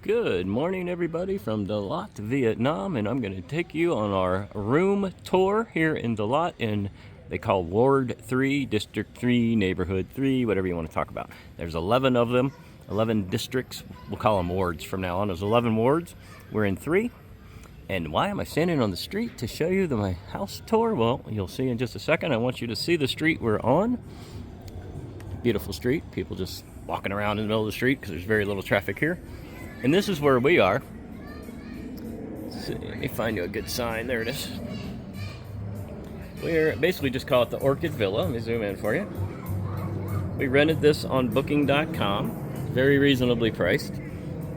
Good morning, everybody, from DALAT, Vietnam, and I'm going to take you on our room tour here in DALAT in, they call Ward 3, District 3, Neighborhood 3, whatever you want to talk about. There's 11 of them, 11 districts. We'll call them wards from now on. There's 11 wards. We're in 3. And why am I standing on the street to show you my house tour? Well, you'll see in just a second. I want you to see the street we're on. Beautiful street. People just walking around in the middle of the street because there's very little traffic here. And this is where we are. Let's see, let me find you a good sign. There it is. We're basically just call it the Orchid Villa. Let me zoom in for you. We rented this on booking.com. Very reasonably priced.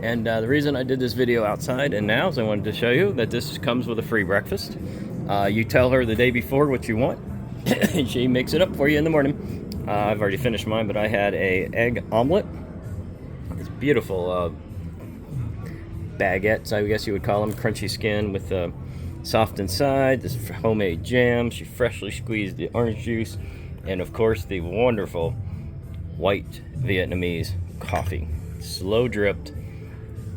And the reason I did this video outside and now is I wanted to show you that this comes with a free breakfast. You tell her the day before what you want, and she makes it up for you in the morning. I've already finished mine, but I had a egg omelet. It's beautiful baguettes, I guess you would call them, crunchy skin with soft inside. This homemade jam. She freshly squeezed the orange juice, and of course the wonderful white Vietnamese coffee, slow dripped.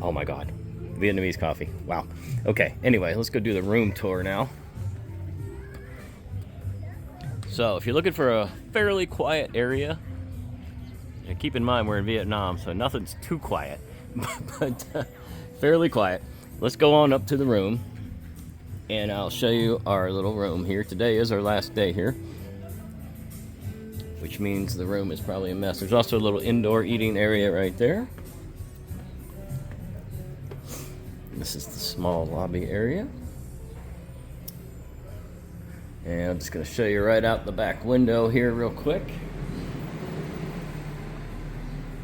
Oh my God, Vietnamese coffee. Wow. Okay, anyway, let's go do the room tour now. So if you're looking for a fairly quiet area, and keep in mind we're in Vietnam, so nothing's too quiet, but fairly quiet. Let's go on up to the room, and I'll show you our little room here. Today is our last day here, which means the room is probably a mess. There's also a little indoor eating area right there. This is the small lobby area. And I'm just going to show you right out the back window here real quick.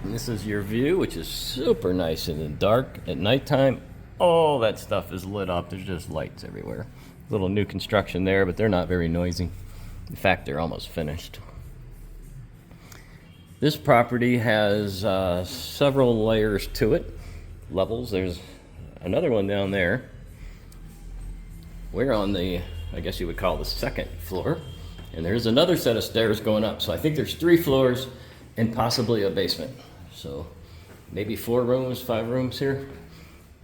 And this is your view, which is super nice in the dark. At nighttime, all that stuff is lit up. There's just lights everywhere. Little new construction there, but they're not very noisy. In fact, they're almost finished. This property has several layers to it, levels. There's another one down there. We're on the, I guess you would call the second floor, and there's another set of stairs going up. So I think there's 3 floors and possibly a basement. So maybe 4 rooms, 5 rooms here.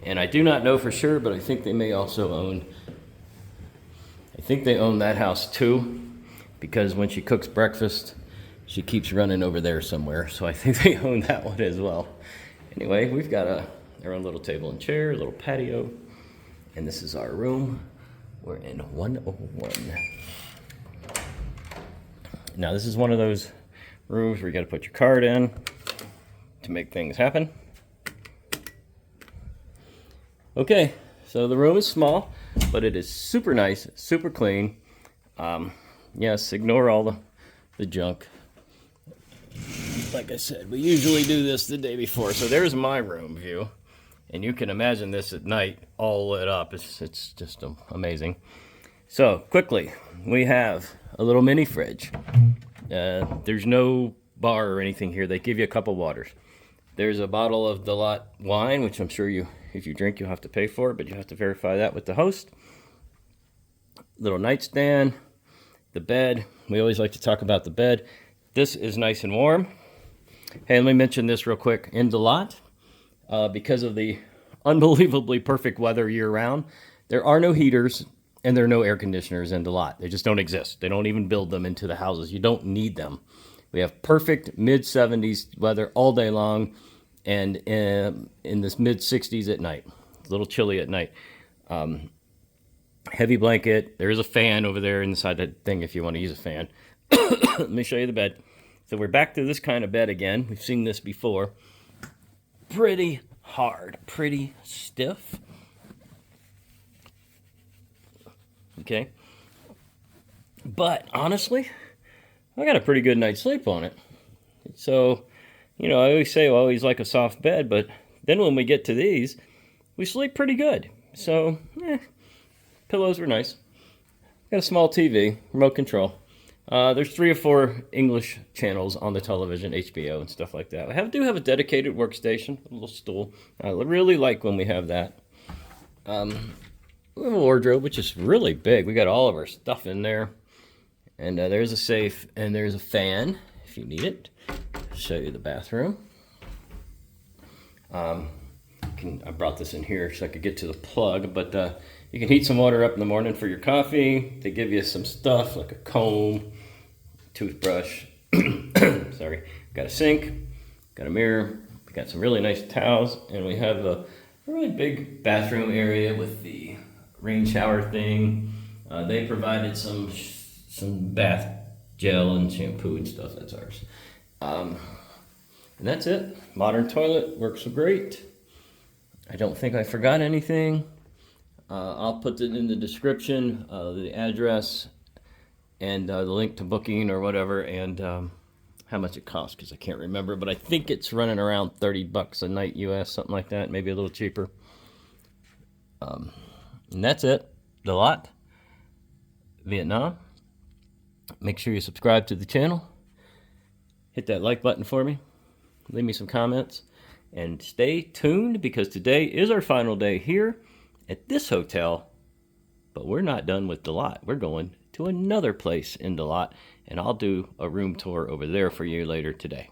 And I do not know for sure, but I think they may also own, I think they own that house too, because when she cooks breakfast, she keeps running over there somewhere. So I think they own that one as well. Anyway, we've got our own little table and chair, a little patio, and this is our room. We're in 101. Now this is one of those rooms where you got to put your card in to make things happen. Okay, so the room is small, but it is super nice, super clean. Yes, ignore all the junk. Like I said, we usually do this the day before. So there's my room view. And you can imagine this at night, all lit up. It's just amazing. So, quickly, we have a little mini fridge. There's no bar or anything here. They give you a cup of waters. There's a bottle of DALAT wine, which I'm sure if you drink, you'll have to pay for, but you have to verify that with the host. Little nightstand, the bed. We always like to talk about the bed. This is nice and warm. Hey, let me mention this real quick. In DALAT, because of the unbelievably perfect weather year-round, there are no heaters and there are no air conditioners in DALAT. They just don't exist. They don't even build them into the houses. You don't need them. We have perfect mid-70s weather all day long, and in this mid-60s at night. It's a little chilly at night. Heavy blanket. There is a fan over there inside that thing if you want to use a fan. Let me show you the bed. So we're back to this kind of bed again. We've seen this before. Pretty hard, pretty stiff. Okay. But honestly, I got a pretty good night's sleep on it. So, I always say, well, I always like a soft bed, but then when we get to these, we sleep pretty good. So, pillows were nice. Got a small TV, remote control. There's 3 or 4 English channels on the television, HBO and stuff like that. I do have a dedicated workstation, a little stool. I really like when we have that. We have a wardrobe, which is really big. We got all of our stuff in there. And there's a safe, and there's a fan, if you need it. Show you the bathroom. I brought this in here so I could get to the plug, but you can heat some water up in the morning for your coffee. They give you some stuff like a comb, toothbrush. Sorry. Got a sink, got a mirror, got some really nice towels, and we have a really big bathroom area with the rain shower thing. They provided some bath gel and shampoo and stuff. That's ours. And that's it. Modern toilet, works great. I don't think I forgot anything. I'll put it in the description, the address and the link to booking or whatever, and how much it costs, because I can't remember, but I think it's running around $30 a night US, something like that, maybe a little cheaper. And that's it. DALAT, Vietnam. Make sure you subscribe to the channel. Hit that like button for me. Leave me some comments. And stay tuned, because today is our final day here at this hotel. But we're not done with DALAT. We're going to another place in DALAT, and I'll do a room tour over there for you later today.